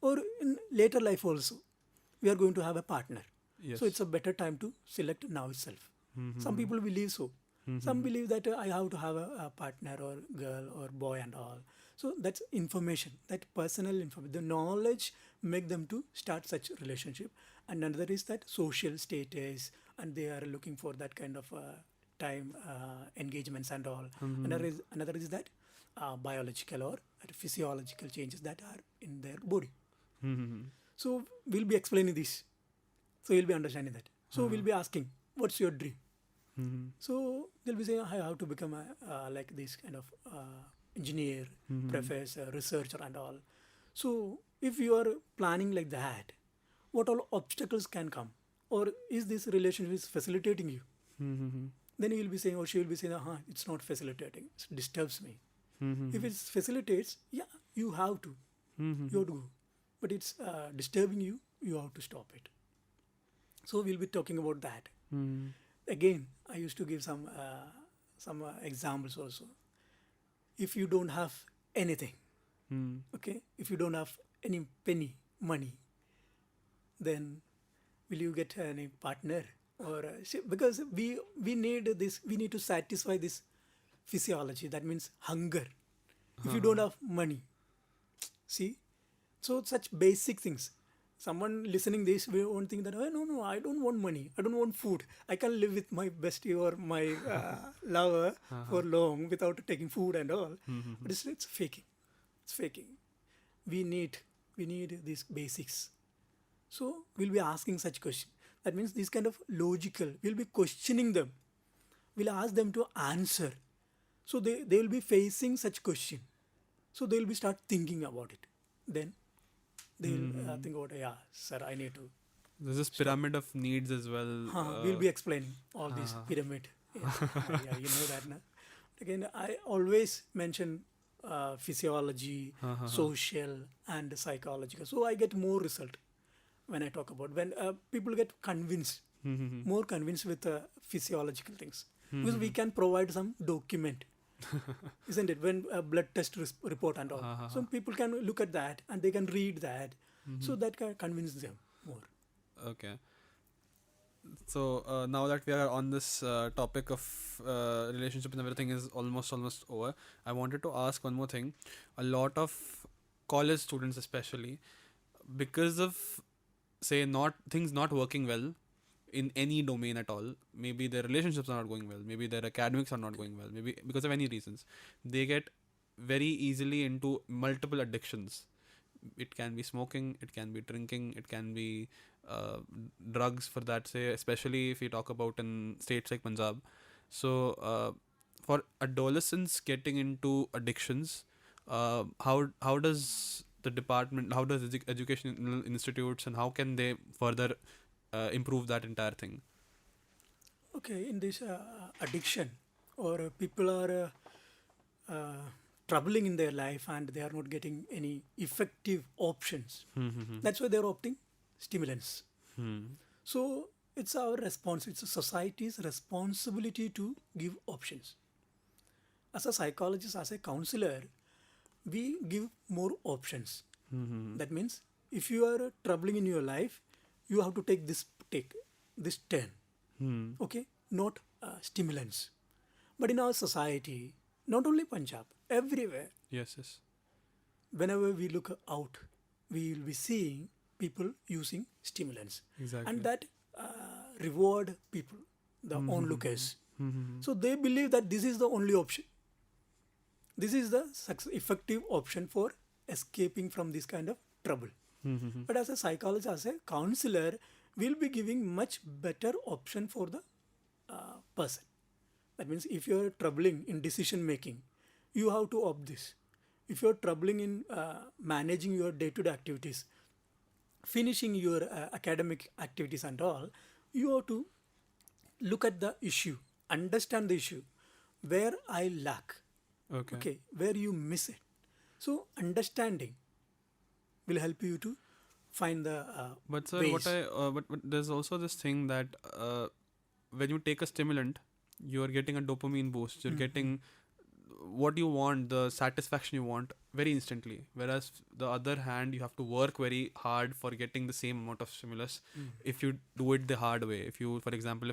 or in later life also, we are going to have a partner. Yes. So it's a better time to select now itself. Mm-hmm. Some people believe so. Some believe that I have to have a partner or girl or boy and all. So that's information, that personal information. The knowledge make them to start such relationship. And another is that social status, and they are looking for that kind of time engagements and all. Another is that biological or physiological changes that are in their body. Mm-hmm. So we'll be explaining this. So you'll be understanding that. So we'll be asking, what's your dream? Mm-hmm. So they'll be saying, I have to become like this kind of engineer, professor, researcher and all. So if you are planning like that, what all obstacles can come? Or is this relationship is facilitating you? Then he will be saying, or she will be saying, it's not facilitating, it disturbs me. If it facilitates, yeah, you have to, you have to go. But it's disturbing you, you have to stop it. So we'll be talking about that. Again, I used to give some examples also. If you don't have anything, okay, if you don't have any penny money, then will you get any partner? Or because we need this, we need to satisfy this physiology. That means hunger. If you don't have money, see, so such basic things. Someone listening this won't think that, oh, no, I don't want money, I don't want food, I can live with my bestie or my lover for long without taking food and all. But it's faking. It's faking. We need these basics. So we'll be asking such questions. That means these kind of logical, we'll be questioning them. We'll ask them to answer. So they will be facing such question. So they'll be start thinking about it. Then they'll think about, yeah, sir, I need to. There's this pyramid of needs as well. We'll be explaining all these pyramid. Yeah, you know that, na? Again, I always mention physiology, social, and psychological. So I get more result when I talk about, when people get convinced, more convinced with physiological things. Because we can provide some document, isn't it? When a blood test report and all. So people can look at that and they can read that. So that can convince them more. Okay. So now that we are on this topic of relationship and everything is almost over, I wanted to ask one more thing. A lot of college students especially, because of say things not working well in any domain at all, maybe their relationships are not going well, maybe their academics are not going well, maybe because of any reasons, they get very easily into multiple addictions. It can be smoking, it can be drinking, it can be drugs for that, say, especially if we talk about in states like Punjab. So for adolescents getting into addictions, how does the department, how does educational institutes, and how can they further improve that entire thing? Okay, in this addiction, or people are troubling in their life and they are not getting any effective options. That's why they are opting stimulants. So it's our response, it's a society's responsibility to give options. As a psychologist, as a counselor, we give more options. That means if you are troubling in your life, you have to take this turn. Okay, not stimulants. But in our society, not only Punjab, everywhere. Yes. Whenever we look out, we will be seeing people using stimulants. Exactly. And that reward people, the onlookers. So they believe that this is the only option. This is the effective option for escaping from this kind of trouble. But as a psychologist, as a counselor, we'll be giving much better option for the person. That means if you're troubling in decision making, you have to opt this. If you're troubling in managing your day-to-day activities, finishing your academic activities and all, you have to look at the issue, understand the issue, where I lack, okay, where you miss it. So understanding will help you to find the but sir, ways. but there's also this thing that when you take a stimulant, you're getting a dopamine boost, you're getting what you want, the satisfaction you want very instantly, whereas the other hand, you have to work very hard for getting the same amount of stimulus if you do it the hard way. If you, for example,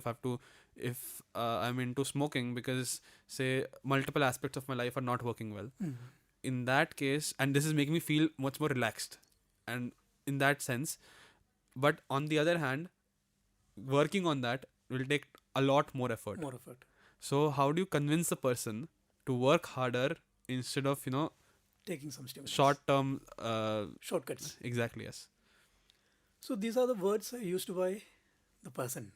if I'm into smoking because say multiple aspects of my life are not working well, in that case, and this is making me feel much more relaxed and in that sense, but on the other hand, working on that will take a lot more effort. So how do you convince a person to work harder instead of taking some stimulants, short-term shortcuts? Exactly, yes. So these are the words used by the person.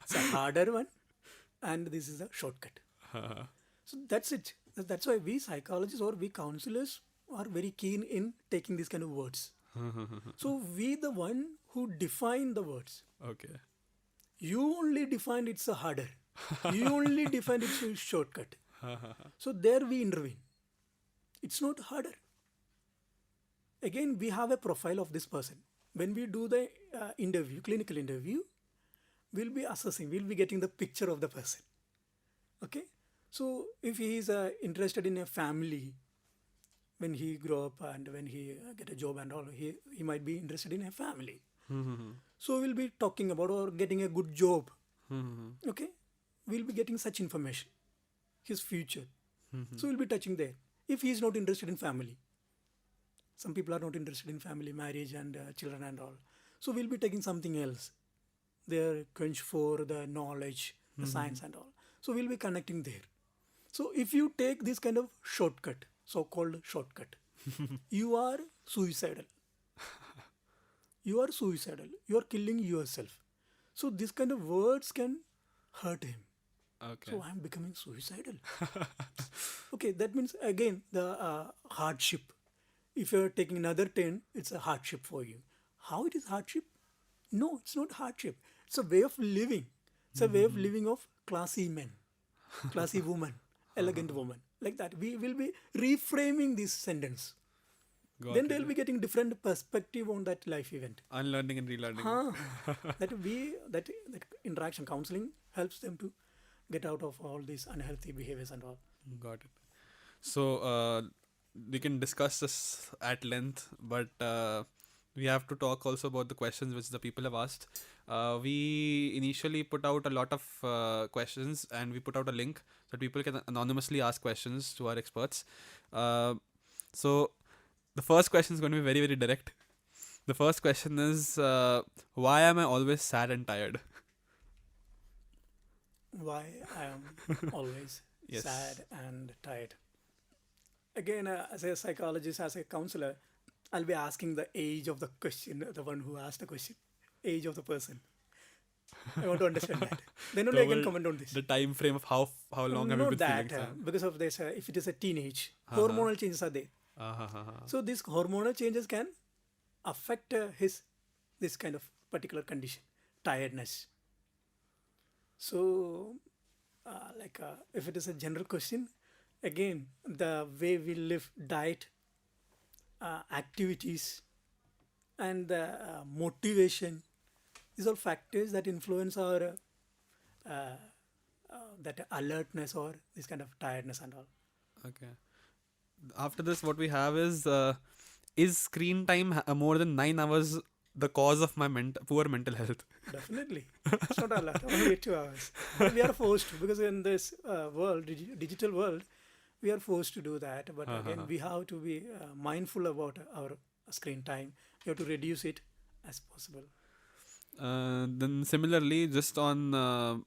It's a harder one, and this is a shortcut. So that's it. That's why we psychologists or we counselors are very keen in taking these kind of words. So we the one who define the words. Okay. You only defined it's a harder. You only defined it's a shortcut. So there we intervene. It's not harder. Again, we have a profile of this person. When we do the interview, clinical interview, we'll be assessing, we'll be getting the picture of the person. Okay? So if he is interested in a family, when he grow up and when he get a job and all, he might be interested in a family. So we'll be talking about or getting a good job. Okay? We'll be getting such information. His future. So we'll be touching there. If he is not interested in family. Some people are not interested in family, marriage and children and all. So we'll be taking something else. Their quench for the knowledge, the science and all. So we'll be connecting there. So if you take this kind of shortcut, so-called shortcut, you are suicidal. You are suicidal. You are killing yourself. So this kind of words can hurt him. Okay. So I'm becoming suicidal. Okay, that means again the hardship. If you're taking another 10, it's a hardship for you. How it is hardship? No, it's not hardship. It's a way of living. It's a way of living of classy men, classy woman, elegant woman. Like that. We will be reframing this sentence. Then they'll be getting different perspective on that life event. Unlearning and relearning. That interaction counseling helps them to get out of all these unhealthy behaviors and all. Got it. So we can discuss this at length, but we have to talk also about the questions which the people have asked. We initially put out a lot of questions and we put out a link so that people can anonymously ask questions to our experts. So the first question is going to be very, very direct. The first question is, why am I always sad and tired? Why I am always Yes. sad and tired. Again, as a psychologist, as a counselor, I'll be asking the age of the question, the one who asked the question, age of the person. I want to understand that. Then only I can comment on this. The time frame of how long have you Not been that, feeling sad? because of this, if it is a teenage, hormonal changes are there. So these hormonal changes can affect this kind of particular condition, tiredness. So, if it is a general question, again, the way we live, diet, activities, and the motivation, these are factors that influence our that alertness or this kind of tiredness and all. Okay. After this, what we have is screen time more than 9 hours the cause of my poor mental health? Definitely. It's not a lot, only 2 hours. But we are forced, because in this world, digital world, we are forced to do that. But again, we have to be mindful about our screen time. We have to reduce it as possible. Then similarly, just on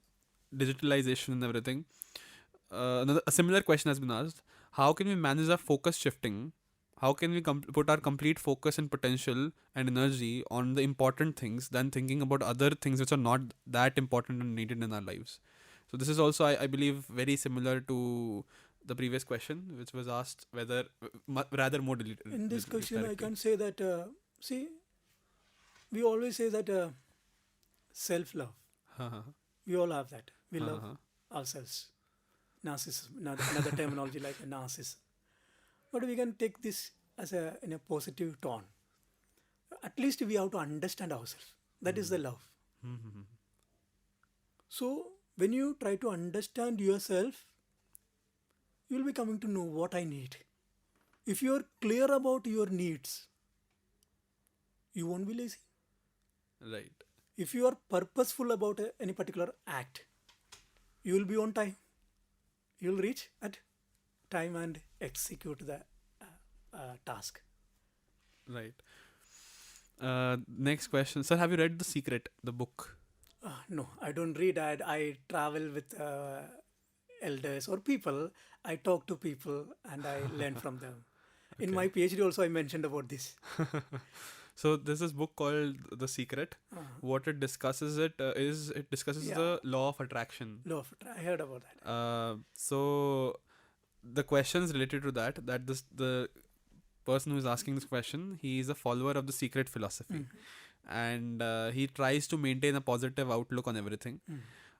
digitalization and everything, a similar question has been asked. How can we manage our focus shifting? How can we put our complete focus and potential and energy on the important things than thinking about other things which are not that important and needed in our lives? So this is also, I believe, very similar to the previous question, which was asked whether rather more deleted. In this question, I can say that, see, we always say that self-love. We all have that. We love ourselves. Narcissism, another terminology like a narcissism. But we can take this as in a positive tone. At least we have to understand ourselves. That is the love. So when you try to understand yourself, you will be coming to know what I need. If you are clear about your needs, you won't be lazy. Right. If you are purposeful about any particular act, you will be on time. You will reach at time and execute the task. Right. Next question. Sir, have you read The Secret, the book? No, I don't read. I travel with elders or people. I talk to people and I learn from them. Okay. In my PhD also I mentioned about this. So there's this book called The Secret. What it discusses is the law of attraction. I heard about that. So the questions related to that the person who is asking this question, he is a follower of the secret philosophy. and he tries to maintain a positive outlook on everything. Mm.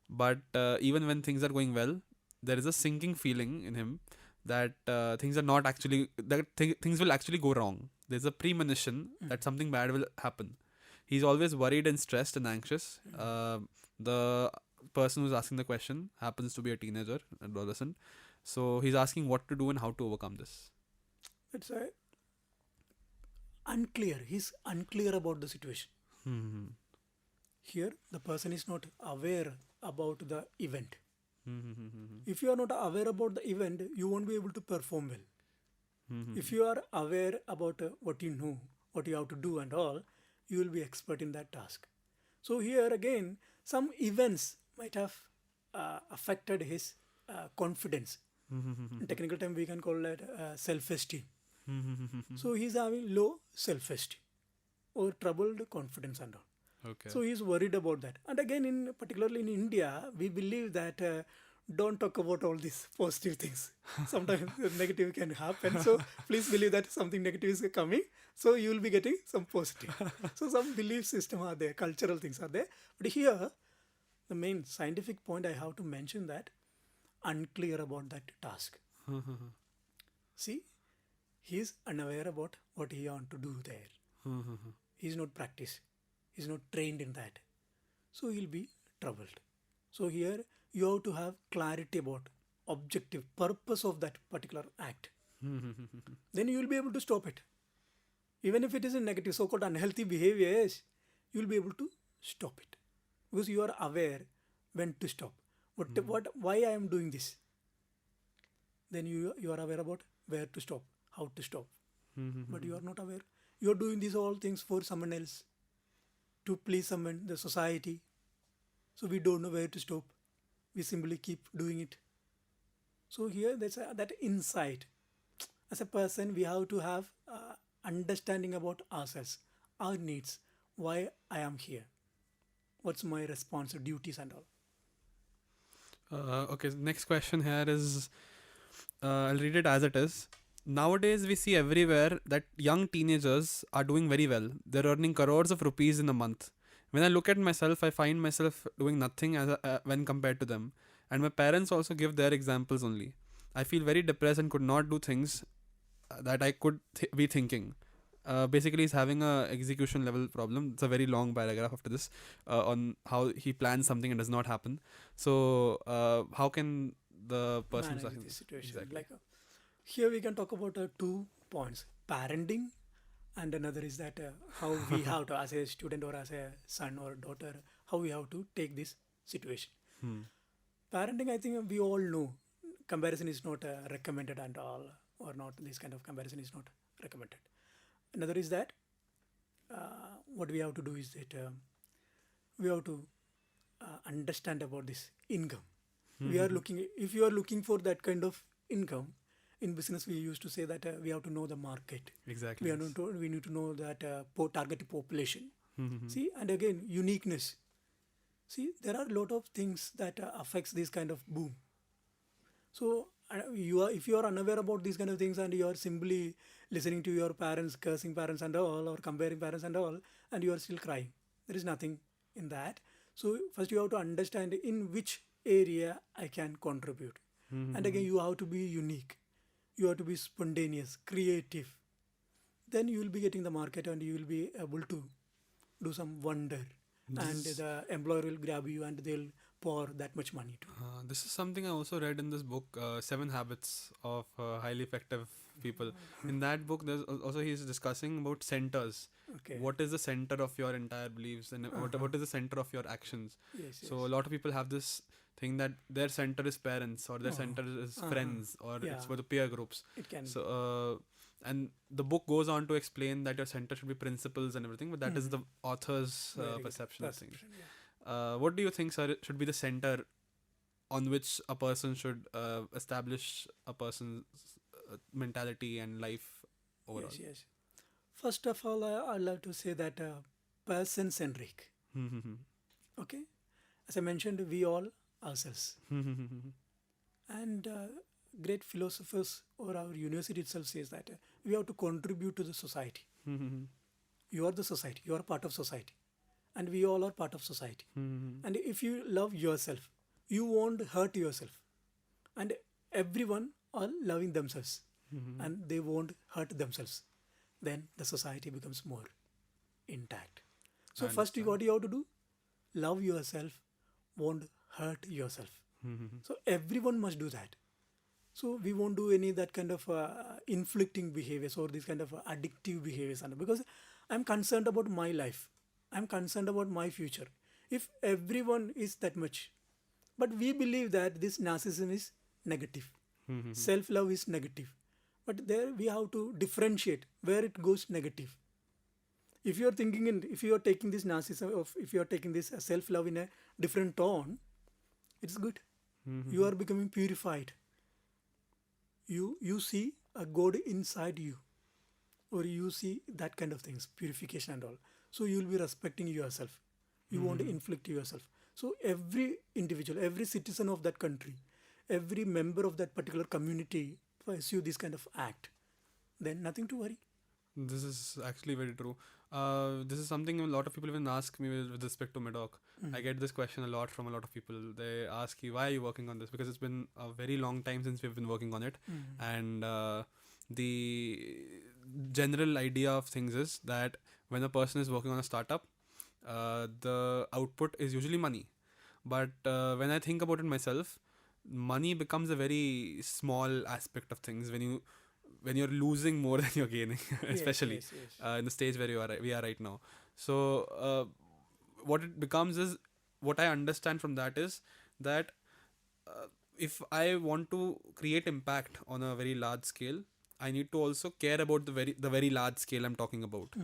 But even when things are going well, there is a sinking feeling in him that things are not actually, that things will actually go wrong. There's a premonition that something bad will happen. He's always worried and stressed and anxious. The person who's asking the question happens to be a teenager, adolescent. So he's asking what to do and how to overcome this. It's unclear. He's unclear about the situation. Hmm. Here, the person is not aware about the event. Hmm. If you are not aware about the event, you won't be able to perform well. Hmm. If you are aware about what you know, what you have to do and all, you will be expert in that task. So here again, some events might have affected his confidence. In technical term, we can call that self-esteem. So he's having low self-esteem or troubled confidence and all. Okay. So he's worried about that. And again, particularly in India, we believe that don't talk about all these positive things. Sometimes negative can happen. So please believe that something negative is coming. So you will be getting some positive. So some belief system are there, cultural things are there. But here, the main scientific point I have to mention that unclear about that task. See, he is unaware about what he want to do there. He is not practiced. He is not trained in that. So he'll be troubled. So here you have to have clarity about objective purpose of that particular act. Then you will be able to stop it. Even if it is a negative, so-called unhealthy behaviors, you will be able to stop it. Because you are aware when to stop. Why I am doing this? Then you are aware about where to stop, how to stop. But you are not aware. You are doing these all things for someone else, to please someone, the society. So we don't know where to stop. We simply keep doing it. So here there's that insight. As a person, we have to have understanding about ourselves, our needs, why I am here, what's my response, duties and all. Okay, next question here is, I'll read it as it is. Nowadays, we see everywhere that young teenagers are doing very well. They're earning crores of rupees in a month. When I look at myself, I find myself doing nothing when compared to them. And my parents also give their examples only. I feel very depressed and could not do things that I could be thinking. Basically, he's having a execution level problem. It's a very long paragraph after this on how he plans something and does not happen. So, how can the person manage this situation? Exactly. Like here we can talk about 2 points: parenting, and another is that how we have to, as a student or as a son or daughter, how we have to take this situation. Parenting, I think we all know comparison is not recommended and all, or not, this kind of comparison is not recommended. Another is that what we have to do is that we have to understand about this income. We are looking, if you are looking for that kind of income, in business we used to say that we have to know the market. Exactly. We need to know that target population. See, and again, uniqueness. See, there are a lot of things that affects this kind of boom. So if you are unaware about these kind of things and you are simply listening to your parents, cursing parents and all, or comparing parents and all, and you are still crying, there is nothing in that. So first you have to understand in which area I can contribute. And again, you have to be unique. You have to be spontaneous, creative. Then you will be getting the market and you will be able to do some wonder. And the employer will grab you and they'll pour that much money to you. This is something I also read in this book, 7 Habits of Highly Effective People. In that book, there's also he's discussing about centers. Okay. What is the center of your entire beliefs and what is the center of your actions? Yes, So a lot of people have this thing that their center is parents or their center is friends or it's for the peer groups. It can So and the book goes on to explain that your center should be principles and everything, but that is the author's perception of things. What do you think, sir, should be the center on which a person should establish a person's mentality and life overall? Yes. First of all, I'd like to say that person-centric. Okay? As I mentioned, we all ourselves. And great philosophers or our university itself says that we have to contribute to the society. You are the society. You are part of society. And we all are part of society. Mm-hmm. And if you love yourself, you won't hurt yourself. And everyone are loving themselves. Mm-hmm. And they won't hurt themselves. Then the society becomes more intact. So I first, understand. what you have to do, love yourself, won't hurt yourself. Mm-hmm. So everyone must do that. So we won't do any that kind of inflicting behaviors or this kind of addictive behaviors, because I'm concerned about my life. I'm concerned about my future. If everyone is that much, but we believe that this narcissism is negative, Mm-hmm. self-love is negative. But there we have to differentiate where it goes negative. If you are thinking if you are taking this narcissism, or if you are taking this self-love in a different tone, it's good. Mm-hmm. You are becoming purified. You see a God inside you, or you see that kind of things, purification and all. So you will be respecting yourself. You won't inflict yourself. So every individual, every citizen of that country, every member of that particular community pursue this kind of act, then nothing to worry. This is actually very true. This is something a lot of people even ask me with respect to Medoc. I get this question a lot from a lot of people. They ask you, why are you working on this? Because it's been a very long time since we've been working on it. And the general idea of things is that when a person is working on a startup, the output is usually money. But when I think about it myself, money becomes a very small aspect of things when you're losing more than you're gaining, especially Yes, yes. in the stage where we are right now. So what it becomes is, what I understand from that is that if I want to create impact on a very large scale, I need to also care about the very large scale I'm talking about.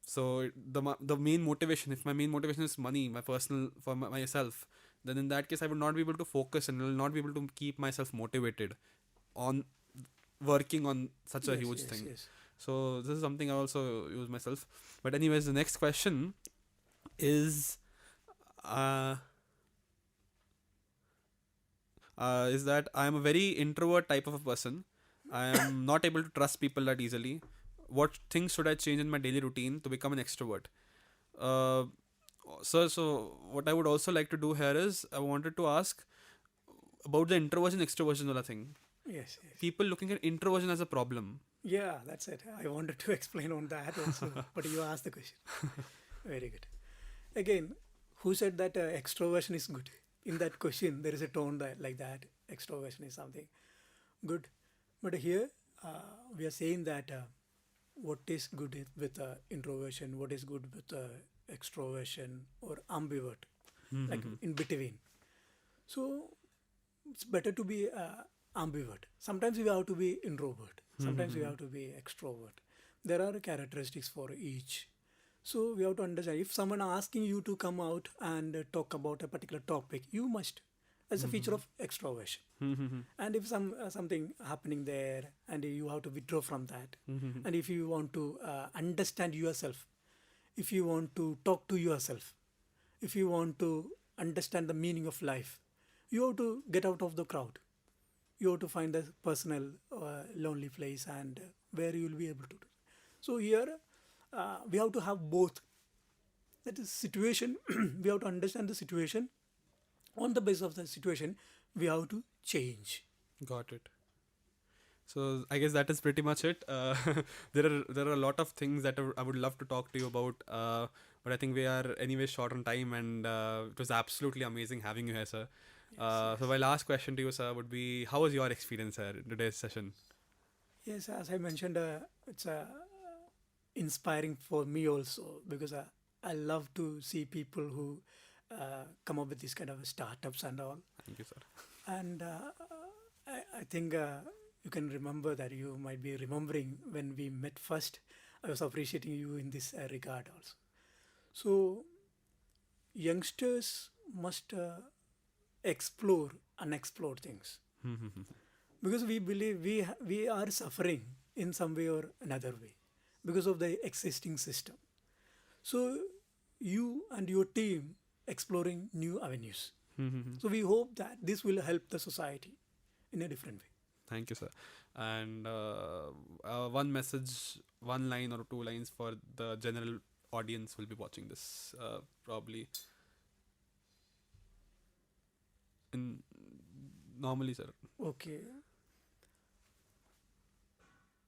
So the main motivation, if my main motivation is money, my personal for myself, then in that case I would not be able to focus and will not be able to keep myself motivated on working on such a huge thing. Yes. So this is something I also use myself. But anyways, the next question is that I am a very introvert type of a person. I am not able to trust people that easily. What things should I change in my daily routine to become an extrovert? So what I would also like to do here is, I wanted to ask about the introversion extroversion wala thing. Yes. People looking at introversion as a problem. Yeah, that's it. I wanted to explain on that also, but you asked the question. Very good. Again, who said that extroversion is good? In that question, there is a tone like that. Extroversion is something good. But here, we are saying that what is good with introversion, what is good with extroversion or ambivert, like in between. So it's better to be ambivert. Sometimes we have to be introvert. Sometimes we have to be extrovert. There are characteristics for each. So we have to understand, if someone asking you to come out and talk about a particular topic, you must, as a feature of extroversion. And if something happening there and you have to withdraw from that, and if you want to understand yourself, if you want to talk to yourself, if you want to understand the meaning of life, you have to get out of the crowd. You have to find a personal lonely place and where you will be able to do. So here we have to have both. That is situation. We have to understand the situation. On the basis of the situation, we have to change. Got it. So I guess that is pretty much it. There are a lot of things that I would love to talk to you about, but I think we are anyway short on time, and it was absolutely amazing having you here, sir. So my last question to you, sir, would be, how was your experience here in today's session? Yes, as I mentioned, it's inspiring for me also, because I love to see people who come up with these kind of startups and all. Thank you, sir. And I think you can remember that, you might be remembering when we met first, I was appreciating you in this regard also. So youngsters must explore unexplored things, because we believe we are suffering in some way or another way because of the existing system. So you and your team exploring new avenues. So we hope that this will help the society in a different way. Thank you, sir. and one message, one line or two lines for the general audience will be watching this probably in normally, sir. Okay.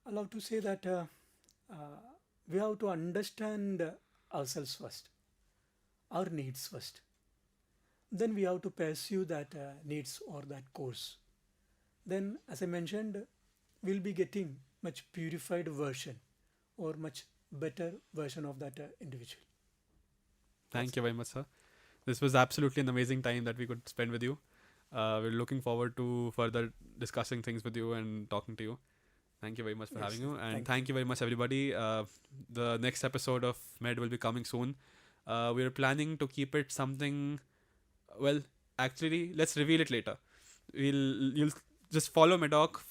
I love to say that we have to understand ourselves first, our needs first. Then we have to pursue that needs or that course. Then, as I mentioned, we'll be getting much purified version or much better version of that individual. Thank you very much, sir. This was absolutely an amazing time that we could spend with you. We're looking forward to further discussing things with you and talking to you. Thank you very much for having you. And thank you very much, everybody. The next episode of Med will be coming soon. We're planning to keep it something... Well, actually, let's reveal it later. You'll just follow Medoc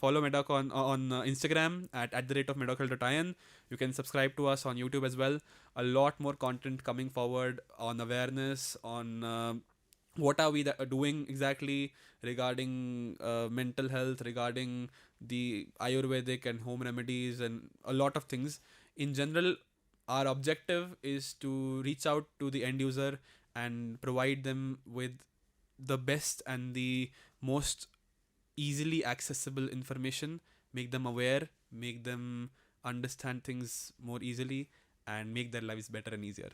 on Instagram at the rate of medoc.in. You can subscribe to us on YouTube as well. A lot more content coming forward on awareness, on what are we doing exactly regarding mental health, regarding the Ayurvedic and home remedies, and a lot of things. In general, our objective is to reach out to the end user and provide them with the best and the most easily accessible information, make them aware, make them understand things more easily, and make their lives better and easier.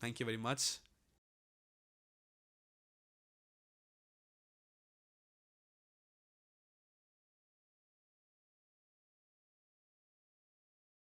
Thank you very much.